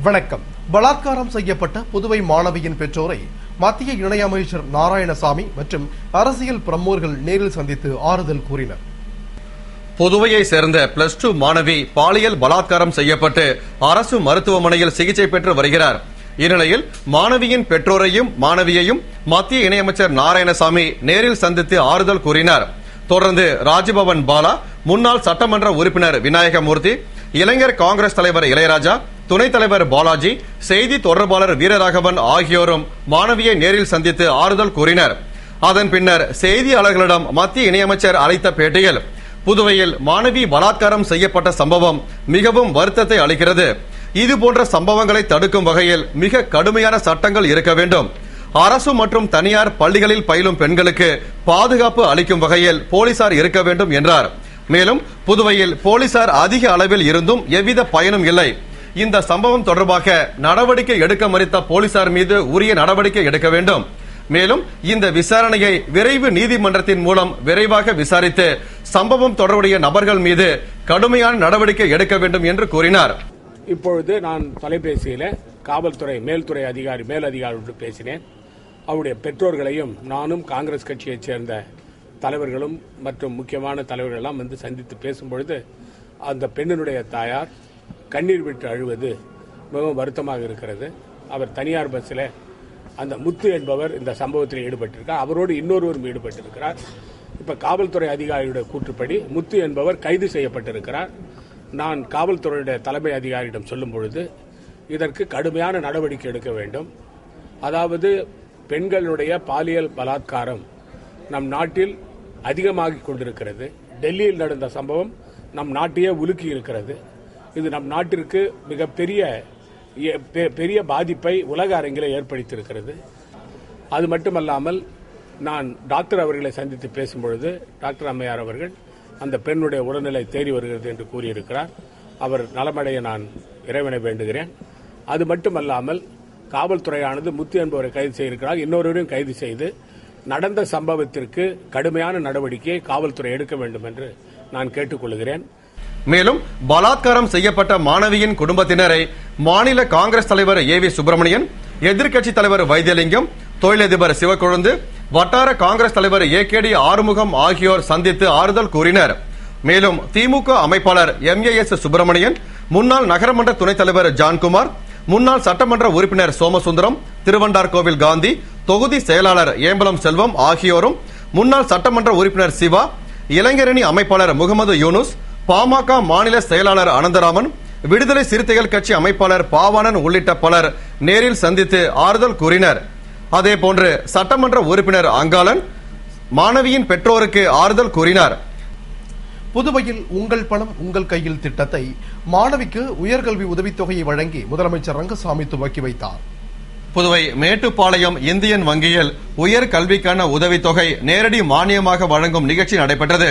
வணக்கம். பலாத்காரம் செய்யப்பட்ட புதுவை மாணவியின் பெற்றோரை மத்திய இணையமைச்சர் நாராயணசாமி மற்றும் அரசியல் பிரமுகர்கள் நேரில் சந்தித்து ஆறுதல் கூறினர். புதுவையை சேர்ந்த +2 மாணவி பாலியல் பலாத்காரம் செய்யப்பட்டு அரசு மருத்துவமனையில் சிகிச்சை பெற்று வருகிறார். இந்நிலையில் மாணவியின் பெற்றோரையும் மாணவியையும் மத்திய இணையமைச்சர் நாராயணசாமி நேரில் சந்தித்து ஆறுதல் கூறினார். தொடர்ந்து ராஜ்பவன் பாலா, முன்னாள் சட்டமன்ற உறுப்பினர் விநாயகமூர்த்தி, இளைஞர் காங்கிரஸ் தலைவர் இளையராஜா, துணைத் தலைவர் பாலாஜி, செய்தி தொடர்பாளர் வீரராகவன் ஆகியோரும் மாணவியை நேரில் சந்தித்து ஆறுதல் கூறினர். அதன் பின்னர் செய்தியாளர்களிடம் மத்திய இணையமைச்சர் அளித்த பேட்டியில், புதுவையில் மாணவி பலாத்காரம் செய்யப்பட்ட சம்பவம் மிகவும் வருத்தத்தை அளிக்கிறது. இதுபோன்ற சம்பவங்களை தடுக்கும் வகையில் மிக கடுமையான சட்டங்கள் இருக்க வேண்டும். அரசு மற்றும் தனியார் பள்ளிகளில் பயிலும் பெண்களுக்கு பாதுகாப்பு அளிக்கும் வகையில் போலீசார் இருக்க வேண்டும் என்றார். மேலும் புதுவையில் போலீசார் அதிக அளவில் இருந்தும் எவ்வித பயனும் இல்லை. இந்த சம்பவம் தொடர்பாக நடவடிக்கை எடுக்க மறுத்த போலீசார் மீது உரிய நடவடிக்கை எடுக்க வேண்டும். மேலும் இந்த விசாரணையை விரைவு நீதிமன்றத்தின் மூலம் விரைவாக விசாரித்து சம்பவம் தொடர்புடைய நபர்கள் மீது கடுமையான நடவடிக்கை எடுக்க வேண்டும் என்று கூறினார். இப்பொழுது நான் தொலைபேசியில காவல்துறை மேலதிகாரியோடு பேசினேன். அவருடைய பெற்றோர்களையும் நானும் காங்கிரஸ் கட்சியைச் சேர்ந்த தலைவர்களும் மற்றும் முக்கியமான தலைவர்கள் எல்லாம் வந்து சந்தித்து பேசும்பொழுது அந்த பெண்ணினுடைய தாயார் கண்ணீர் விட்டு அழுவது மிகவும் வருத்தமாக இருக்கிறது. அவர் தனியார் பஸ்ஸில் அந்த முத்து என்பவர் இந்த சம்பவத்தில் ஈடுபட்டிருக்கார். அவரோடு இன்னொருவரும் ஈடுபட்டிருக்கிறார். இப்ப காவல்துறை அதிகாரியுடைய கூற்றுப்படி முத்து என்பவர் கைது செய்யப்பட்டிருக்கிறார். நான் காவல்துறையுடைய தலைமை அதிகாரியிடம் சொல்லும் பொழுது இதற்கு கடுமையான நடவடிக்கை எடுக்க வேண்டும். அதாவது பெண்களுடைய பாலியல் பலாத்காரம் நம் நாட்டில் அதிகமாகிக் கொண்டிருக்கிறது. டெல்லியில் நடந்த சம்பவம் நம் நாட்டையே உலுக்கி இருக்கிறது. இது நம் நாட்டிற்கு மிகப்பெரிய பாதிப்பை உலக அரங்கில் ஏற்படுத்தியிருக்கிறது. அது மட்டுமல்லாமல் நான் டாக்டர் அவர்களை சந்தித்து பேசும்பொழுது டாக்டர் அம்மையார் அவர்கள் அந்த பெண்ணுடைய உடல்நிலை தேறி வருகிறது என்று கூறியிருக்கிறார். அவர் நலமடைய நான் இறைவனை வேண்டுகிறேன். அது மட்டுமல்லாமல் காவல்துறையானது முத்து என்பவரை கைது செய்திருக்கிறார். இன்னொருவரையும் கைது செய்து நடந்த சம்பவத்திற்கு கடுமையான நடவடிக்கையை காவல்துறை எடுக்க வேண்டும் என்று நான் கேட்டுக்கொள்கிறேன். மேலும் பலாத்காரம் செய்யப்பட்ட மாணவியின் குடும்பத்தினரை மாநில காங்கிரஸ் தலைவர் ஏவி சுப்பிரமணியன், எதிர்க்கட்சி தலைவர் வைத்தியலிங்கம், தொழிலதிபர் சிவக்கொழுந்து, வட்டார காங்கிரஸ் தலைவர் ஏகேடி ஆறுமுகம் ஆகியோர் சந்தித்து ஆறுதல் கூறினர். மேலும் திமுக அமைப்பாளர் MAS சுப்பிரமணியன், முன்னாள் நகரமன்ற துணைத் தலைவர் ஜான்குமார், முன்னாள் சட்டமன்ற உறுப்பினர் சோமசுந்தரம், திருவண்டார்கோவில் காந்தி, தொகுதி செயலாளர் ஏம்பலம் செல்வம் ஆகியோரும், முன்னாள் சட்டமன்ற உறுப்பினர் சிவா, இளைஞரணி அமைப்பாளர் முகமது யூனுஸ், பாமக மாநில செயலாளர் அனந்தராமன், விடுதலை சிறுத்தைகள் கட்சி அமைப்பாளர் பாவாணன் உள்ளிட்ட பலர் நேரில் சந்தித்து ஆறுதல் கூறினர். அதேபோன்று சட்டமன்ற உறுப்பினர் அங்காளன் மாணவியின் பெற்றோருக்கு ஆறுதல் கூறினார். புதுவையில் உங்கள் பணம் உங்கள் கையில் திட்டத்தை மாணவிக்கு உயர்கல்வி உதவித்தொகையை வழங்கி முதலமைச்சர் ரங்கசாமி துவக்கி வைத்தார். புதுவை மேட்டுப்பாளையம் இந்தியன் வங்கியில் உயர் கல்விக்கான உதவித்தொகை நேரடி மானியமாக வழங்கும் நிகழ்ச்சி நடைபெற்றது.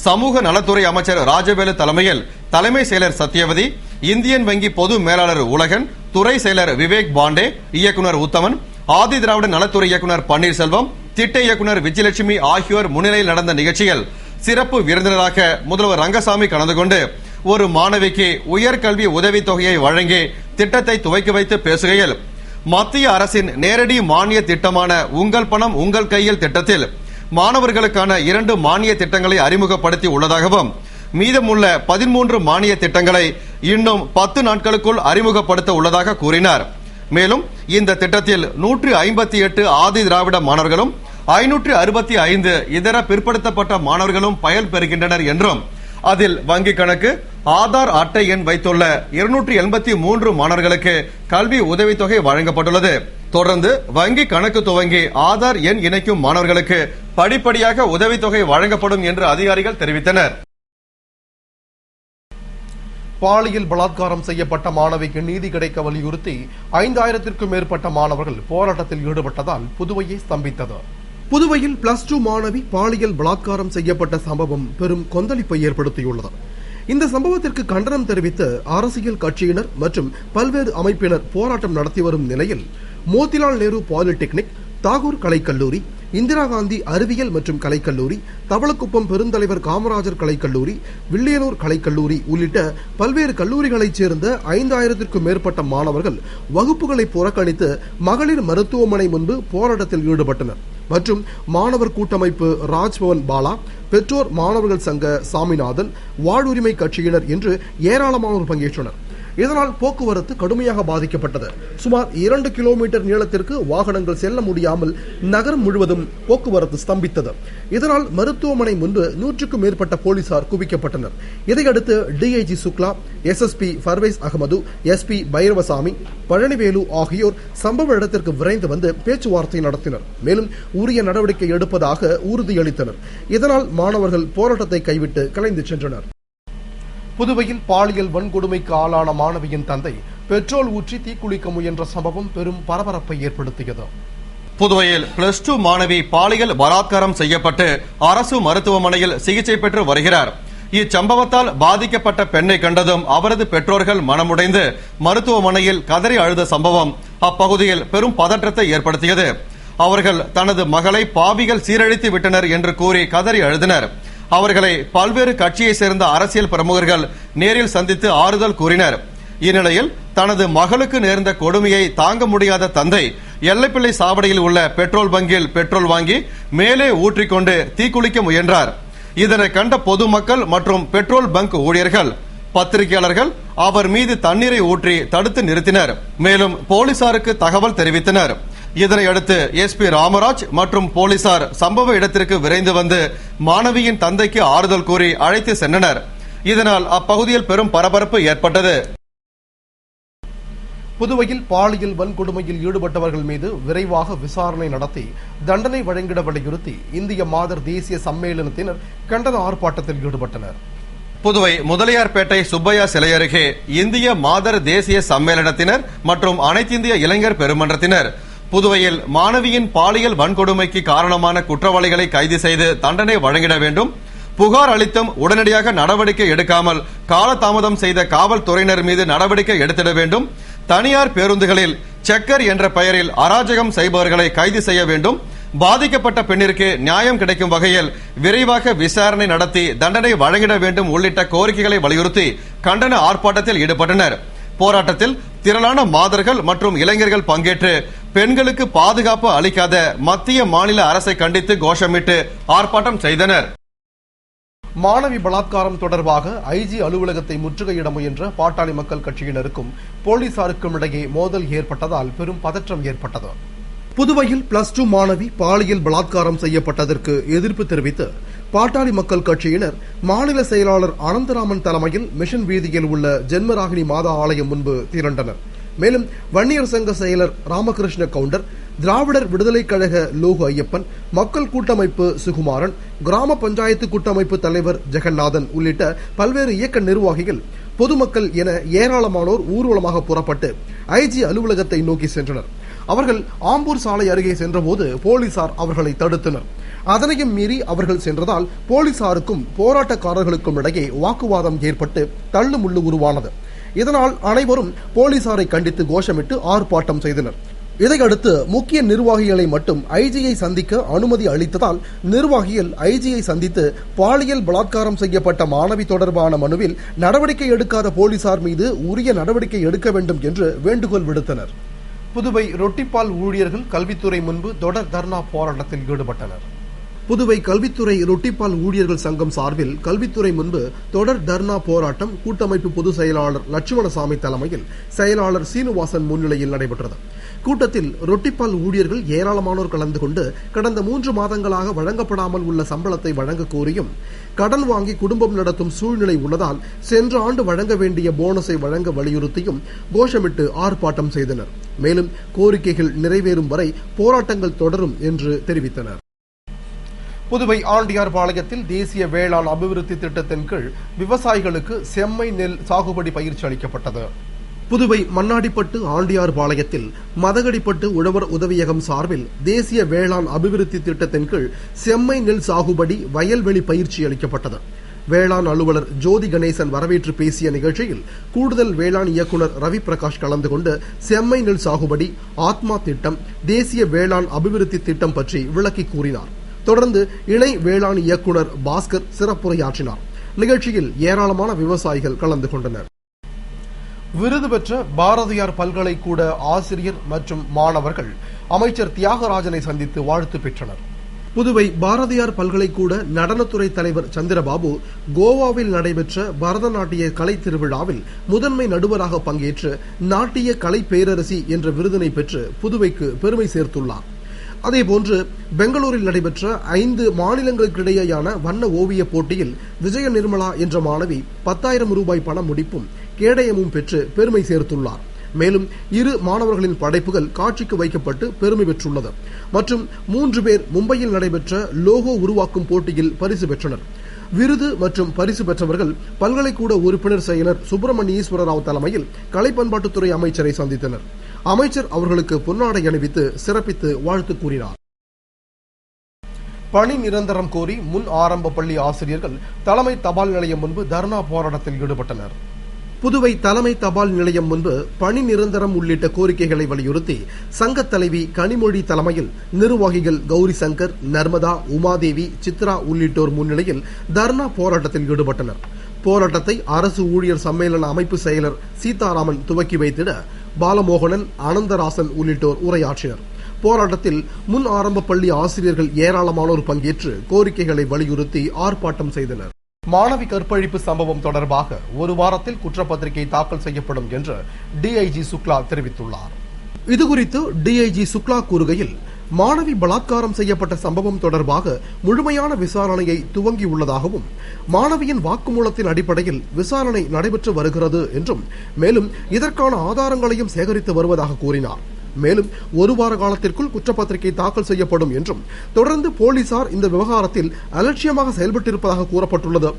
சமூக நலத்துறை அமைச்சர் ராஜவேலு தலைமையில் தலைமை செயலர் சத்யவதி, இந்தியன் வங்கி பொது மேலாளர் உலகன், துறை செயலர் விவேக் பாண்டே, இயக்குநர் உத்தமன், ஆதி திராவிட நலத்துறை இயக்குநர் பன்னீர்செல்வம், திட்ட இயக்குநர் விஜயலட்சுமி ஆகியோர் முன்னிலையில் நடந்த நிகழ்ச்சியில் சிறப்பு விருந்தினராக முதல்வர் ரங்கசாமி கலந்து கொண்டு ஒரு மாணவிக்கு உயர்கல்வி உதவித்தொகையை வழங்கி திட்டத்தை துவக்கி வைத்து பேசுகையில், மத்திய அரசின் நேரடி மானிய திட்டமான உங்கள் பணம் உங்கள் கையில் திட்டத்தில் மாணவர்களுக்கான 2 மானிய திட்டங்களை அறிமுகப்படுத்தி உள்ளதாகவும், மீதமுள்ள 13 மானிய திட்டங்களை இன்னும் 10 நாட்களுக்குள் அறிமுகப்படுத்த உள்ளதாக கூறினார். மேலும் இந்த திட்டத்தில் 158 ஆதி திராவிட மாணவர்களும் 565 இதர பிற்படுத்தப்பட்ட மாணவர்களும் பயன் பெறுகின்றனர் என்றும், அதில் வங்கி கணக்கு, ஆதார் அட்டை எண் வைத்துள்ள 283 மாணவர்களுக்கு கல்வி உதவித்தொகை வழங்கப்பட்டுள்ளது. தொடர்ந்து வங்கி கணக்கு துவங்கி ஆதார் எண் இணைக்கும் மாணவர்களுக்கு படிப்படியாக உதவித்தொகை வழங்கப்படும் என்று அதிகாரிகள் தெரிவித்தனர். பாலியல் பலாத்காரம் செய்யப்பட்ட மாணவிக்கு நீதி கிடைக்க வலியுறுத்தி 5000க்கும் மேற்பட்ட மாணவர்கள் போராட்டத்தில் ஈடுபட்டதால் புதுவையை ஸ்தம்பித்தது. புதுவையில் +2 மாணவி பாலியல் பலாத்காரம் செய்யப்பட்ட சம்பவம் பெரும் கொந்தளிப்பை ஏற்படுத்தியுள்ளது. இந்த சம்பவத்திற்கு கண்டனம் தெரிவித்து அரசியல் கட்சியினர் மற்றும் பல்வேறு அமைப்பினர் போராட்டம் நடத்தி வரும் நிலையில் மோதிலால் நேரு பாலிடெக்னிக், தாகூர் கலைக்கல்லூரி, இந்திரா காந்தி அறிவியல் மற்றும் கலைக்கல்லூரி, தவளக்குப்பம் பெருந்தலைவர் காமராஜர் கலைக்கல்லூரி, வில்லியனூர் கலைக்கல்லூரி உள்ளிட்ட பல்வேறு கல்லூரிகளைச் சேர்ந்த 5000க்கும் மேற்பட்ட மாணவர்கள் வகுப்புகளை புறக்கணித்து மகளிர் மருத்துவமனை முன்பு போராட்டத்தில் ஈடுபட்டனர். மற்றும் மாணவர் கூட்டமைப்பு ராஜ்பவன் பாலா, பெற்றோர் மாணவர்கள் சங்க சாமிநாதன், வாழ்வுரிமை கட்சியினர் என்று ஏராளமானோர் பங்கேற்றனர். இதனால் போக்குவரத்து கடுமையாக பாதிக்கப்பட்டது. சுமார் 2 கிலோமீட்டர் நீளத்திற்கு வாகனங்கள் செல்ல முடியாமல் நகரம் முழுவதும் போக்குவரத்து ஸ்தம்பித்தது. இதனால் மருத்துவமனை முன்பு 100க்கும் மேற்பட்ட போலீசார் குவிக்கப்பட்டனர். இதையடுத்து DIG Shukla, SSP Parvez Ahmed, SP Bhairavasamy, Palanivelu ஆகியோர் சம்பவ இடத்திற்கு விரைந்து வந்து பேச்சுவார்த்தை நடத்தினர். மேலும் உரிய நடவடிக்கை எடுப்பதாக உறுதியளித்தனர். இதனால் மாணவர்கள் போராட்டத்தை கைவிட்டு கலைந்து சென்றனர். புதுவையில் பாலியல் வன்கொடுமைக்கு ஆளான மாணவியின் தந்தை பெட்ரோல் ஊற்றி தீக்குளிக்க முயன்ற சம்பவம் பெரும் பரபரப்பை ஏற்படுத்தியது. புதுவையில் +2 மாணவி பாலியல் பலாத்காரம் செய்யப்பட்டு அரசு மருத்துவமனையில் சிகிச்சை பெற்று வருகிறார். இச்சம்பவத்தால் பாதிக்கப்பட்ட பெண்ணை கண்டதும் அவரது பெற்றோர்கள் மனமுடைந்து மருத்துவமனையில் கதறி அழுத சம்பவம் அப்பகுதியில் பெரும் பதற்றத்தை ஏற்படுத்தியது. அவர்கள் தனது மகளை பாவிகள் சீரழித்து விட்டனர் என்று கூறி கதறி அழுதினர். அவர்களை பல்வேறு கட்சியை சேர்ந்த அரசியல் பிரமுகர்கள் நேரில் சந்தித்து ஆறுதல் கூறினர். இந்நிலையில் தனது மகளுக்கு நேர்ந்த கொடுமையை தாங்க முடியாத தந்தை எல்லைப்பிள்ளை சாவடியில் உள்ள பெட்ரோல் பங்கில் பெட்ரோல் வாங்கி மேலே ஊற்றிக்கொண்டு தீக்குளிக்க முயன்றார். இதனை கண்ட பொதுமக்கள் மற்றும் பெட்ரோல் பங்க் ஊழியர்கள், பத்திரிகையாளர்கள் அவர் மீது தண்ணீரை ஊற்றி தடுத்து நிறுத்தினர். மேலும் போலீசாருக்கு தகவல் தெரிவித்தனர். இதனையடுத்து எஸ்பி ராமராஜ் மற்றும் போலீசார் சம்பவ இடத்திற்கு விரைந்து வந்து மாணவியின் தந்தைக்கு ஆறுதல் கூறி அழைத்து சென்றனர். இதனால் அப்பகுதியில் பெரும் பரபரப்பு ஏற்பட்டது. புதுவையில் பாலியல் வன்கொடுமையில் ஈடுபட்டவர்கள் மீது விரைவாக விசாரணை நடத்தி தண்டனை வழங்கிட வலியுறுத்தி இந்திய மாதர் தேசிய சம்மேளனத்தினர் கண்டன ஆர்ப்பாட்டத்தில் ஈடுபட்டனர். புதுவை முதலியார்பேட்டை சுப்பையா சிலை அருகே இந்திய மாதர் தேசிய சம்மேளனத்தினர் மற்றும் அனைத்திந்திய இளைஞர் பெருமன்றத்தினர் புதுவையில் மாணவியின் பாலியல் வன்கொடுமைக்கு காரணமான குற்றவாளிகளை கைது செய்து தண்டனை வழங்கிட வேண்டும், புகார் அளித்தும் உடனடியாக நடவடிக்கை எடுக்காமல் காலதாமதம் செய்த காவல்துறையினர் மீது நடவடிக்கை எடுத்திட வேண்டும், தனியார் பேருந்துகளில் செக்கர் என்ற பெயரில் அராஜகம் செய்பவர்களை கைது செய்ய வேண்டும், பாதிக்கப்பட்ட பெண்ணிற்கு நியாயம் கிடைக்கும் வகையில் விரைவாக விசாரணை நடத்தி தண்டனை வழங்கிட வேண்டும் உள்ளிட்ட கோரிக்கைகளை வலியுறுத்தி கண்டன ஆர்ப்பாட்டத்தில் ஈடுபட்டனர். போராட்டத்தில் திரளான மாதர்கள் மற்றும் இளைஞர்கள் பங்கேற்று பெண்களுக்கு பாதுகாப்பு அளிக்காத மத்திய மாநில அரசை கண்டித்து கோஷமிட்டு ஆர்ப்பாட்டம் செய்தனர். மாணவி பலாத்காரம் தொடர்பாக ஐஜி அலுவலகத்தை முற்றுகையிட முயன்ற பாட்டாளி மக்கள் கட்சியினருக்கும் போலீசாருக்கும் இடையே மோதல் ஏற்பட்டதால் பெரும் பதற்றம் ஏற்பட்டது. புதுவையில் +2 மாணவி பாலியல் பலாத்காரம் செய்யப்பட்டதற்கு எதிர்ப்பு தெரிவித்து பாட்டாளி மக்கள் கட்சியினர் மாநில செயலாளர் அனந்தராமன் தலைமையில் மிஷன் வீதியில் உள்ள ஜென்மராகினி மாதா ஆலயம் முன்பு திரண்டனர். மேலும் வன்னியர் சங்க செயலர் ராமகிருஷ்ண கவுண்டர், திராவிடர் விடுதலை கழக லோகு ஐயப்பன், மக்கள் கூட்டமைப்பு சுகுமாரன், கிராம பஞ்சாயத்து கூட்டமைப்பு தலைவர் ஜெகநாதன் உள்ளிட்ட பல்வேறு இயக்க நிர்வாகிகள், பொதுமக்கள் என ஏராளமானோர் ஊர்வலமாக புறப்பட்டு ஐஜி அலுவலகத்தை நோக்கி சென்றனர். அவர்கள் ஆம்பூர் சாலை அருகே சென்றபோது போலீசார் அவர்களை தடுத்தனர். அதனையும் மீறி அவர்கள் சென்றதால் போலீசாருக்கும் போராட்டக்காரர்களுக்கும் இடையே வாக்குவாதம் ஏற்பட்டு தள்ளுமுள்ளு உருவானது. இதனால் அனைவரும் போலீசாரை கண்டித்து கோஷமிட்டு ஆர்ப்பாட்டம் செய்தனர். இதையடுத்து முக்கிய நிர்வாகிகளை மட்டும் ஐஜியை சந்திக்க அனுமதி அளித்ததால் நிர்வாகிகள் ஐஜியை சந்தித்து பாலியல் பலாத்காரம் செய்யப்பட்ட மாணவி தொடர்பான மனுவில் நடவடிக்கை எடுக்காத போலீசார் மீது உரிய நடவடிக்கை எடுக்க வேண்டும் என்று வேண்டுகோள் விடுத்தனர். புதுவை ரொட்டிப்பால் ஊழியர்கள் கல்வித்துறை முன்பு தொடர் தர்ணா போராட்டத்தில் ஈடுபட்டனர். புதுவை கல்வித்துறை ரொட்டிப்பால் ஊழியர்கள் சங்கம் சார்பில் கல்வித்துறை முன்பு தொடர் தர்ணா போராட்டம் கூட்டமைப்பு பொதுச் செயலாளர் லட்சுமணசாமி தலைமையில் செயலாளர் சீனிவாசன் முன்னிலையில் நடைபெற்றது. கூட்டத்தில் ரொட்டிப்பால் ஊழியர்கள் ஏராளமானோர் கலந்து கொண்டு கடந்த 3 மாதங்களாக வழங்கப்படாமல் உள்ள சம்பளத்தை வழங்க கோரியும், கடன் வாங்கி குடும்பம் நடத்தும் சூழ்நிலை உள்ளதால் சென்ற ஆண்டு வழங்க வேண்டிய போனஸை வழங்க வலியுறுத்தியும் கோஷமிட்டு ஆர்ப்பாட்டம் செய்தனர். மேலும் கோரிக்கைகள் நிறைவேறும் வரை போராட்டங்கள் தொடரும் என்று தெரிவித்தனர். புதுவை ஆண்டியார்பாளையத்தில் தேசிய வேளாண் அபிவிருத்தி திட்டத்தின் கீழ் விவசாயிகளுக்கு செம்மை நெல் சாகுபடி பயிற்சி அளிக்கப்பட்டது. புதுவை மண்ணாடிப்பட்டு ஆண்டியார்பாளையத்தில் மதகடிப்பட்டு உழவர் உதவியகம் சார்பில் தேசிய வேளாண் அபிவிருத்தி திட்டத்தின் கீழ் செம்மை நெல் சாகுபடி வயல்வெளி பயிற்சி அளிக்கப்பட்டது. வேளாண் அலுவலர் ஜோதி கணேசன் வரவேற்று பேசிய நிகழ்ச்சியில் கூடுதல் வேளாண் இயக்குநர் ரவி பிரகாஷ் கலந்து கொண்டு செம்மை நெல் சாகுபடி, ஆத்மா திட்டம், தேசிய வேளாண் அபிவிருத்தி திட்டம் பற்றி விளக்கி கூறினார். தொடர்ந்து இணை வேளாண் இயக்குநர் பாஸ்கர் சிறப்புரையாற்றினார். நிகழ்ச்சியில் ஏராளமான விவசாயிகள் கலந்து கொண்டனர். விருது பெற்ற பாரதியார் பல்கலைக்கூட ஆசிரியர் மற்றும் மாணவர்கள் அமைச்சர் தியாகராஜனை சந்தித்து வாழ்த்து பெற்றனர். புதுவை பாரதியார் பல்கலைக்கூட நடனத்துறை தலைவர் சந்திரபாபு கோவாவில் நடைபெற்ற பரதநாட்டிய கலை திருவிழாவில் முதன்மை நடுவராக பங்கேற்று நாட்டிய கலை பேரரசி என்ற விருதினை பெற்று புதுவைக்கு பெருமை சேர்த்துள்ளார். அதேபோன்று பெங்களூரில் நடைபெற்ற 5 மாநிலங்களுக்கிடையேயான வண்ண ஓவிய போட்டியில் விஜய நிர்மலா என்ற மாணவி 10,000 ரூபாய் பண முடிப்பும் கேடயமும் பெற்று பெருமை சேர்த்துள்ளார். மேலும் 2 மாணவர்களின் படைப்புகள் காட்சிக்கு வைக்கப்பட்டு பெருமை பெற்றுள்ளது. மற்றும் 3 பேர் மும்பையில் நடைபெற்ற லோகோ உருவாக்கும் போட்டியில் பரிசு பெற்றனர். விருது மற்றும் பரிசு பெற்றவர்கள் பல்கலைக்கூட உறுப்பினர் செயலர் சுப்பிரமணியேஸ்வர ராவ் தலைமையில் கலை பண்பாட்டுத்துறை அமைச்சரை சந்தித்தனர். அமைச்சர் அவர்களுக்கு பொன்னாடை அணிவித்து சிறப்பித்து வாழ்த்து கூறினார். பணி நிரந்தரம் கோரி முன் ஆரம்ப பள்ளி ஆசிரியர்கள் தலைமை தபால் நிலையம் முன்பு தர்ணா போராட்டத்தில் ஈடுபட்டனர். புதுவை தலைமை தபால் நிலையம் முன்பு பணி நிரந்தரம் உள்ளிட்ட கோரிக்கைகளை வலியுறுத்தி சங்க தலைவி கனிமொழி தலைமையில் நிர்வாகிகள் கௌரி சங்கர், நர்மதா, உமாதேவி, சித்ரா உள்ளிட்டோர் முன்னிலையில் தர்ணா போராட்டத்தில் ஈடுபட்டனர். போராட்டத்தை அரசு ஊழியர் சம்மேளன அமைப்பு செயலர் சீதாராமன் துவக்கி வைத்திட பாலமோகனன், அனந்தராசன் உள்ளிட்டோர் உரையாற்றினர். போராட்டத்தில் முன் ஆரம்ப பள்ளி ஆசிரியர்கள் ஏராளமானோர் பங்கேற்று கோரிக்கைகளை வலியுறுத்தி ஆர்ப்பாட்டம் செய்தனர். மாணவி கற்பழிப்பு சம்பவம் தொடர்பாக 1 வாரத்தில் குற்றப்பத்திரிகை தாக்கல் செய்யப்படும் என்று டிஐஜி சுக்லா தெரிவித்துள்ளார். இதுகுறித்து டிஐஜி சுக்லா கூறுகையில், மாணவி பலாத்காரம் செய்யப்பட்ட சம்பவம் தொடர்பாக முழுமையான விசாரணையை துவங்கியுள்ளதாகவும் மாணவியின் வாக்குமூலத்தின் அடிப்படையில் விசாரணை நடைபெற்று வருகிறது என்றும் மேலும் இதற்கான ஆதாரங்களையும் சேகரித்து வருவதாக கூறினார். மேலும் 1 வார காலத்திற்குள் குற்றப்பத்திரிகை தாக்கல் செய்யப்படும் என்றும் தொடர்ந்து போலீசார் இந்த விவகாரத்தில் அலட்சியமாக செயல்பட்டிருப்பதாக கூறப்பட்டுள்ளது.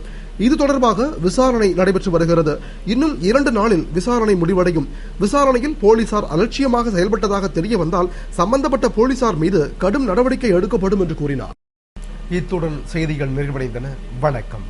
இது தொடர்பாக விசாரணை நடைபெற்று வருகிறது. இன்னும் 2 நாளில் விசாரணை முடிவடையும். விசாரணையில் போலீசார் அலட்சியமாக செயல்பட்டதாக தெரிய வந்தால் சம்பந்தப்பட்ட போலீசார் மீது கடும் நடவடிக்கை எடுக்கப்படும் என்று கூறினார். இத்துடன் செய்திகள் நிறைவடைந்தன. வணக்கம்.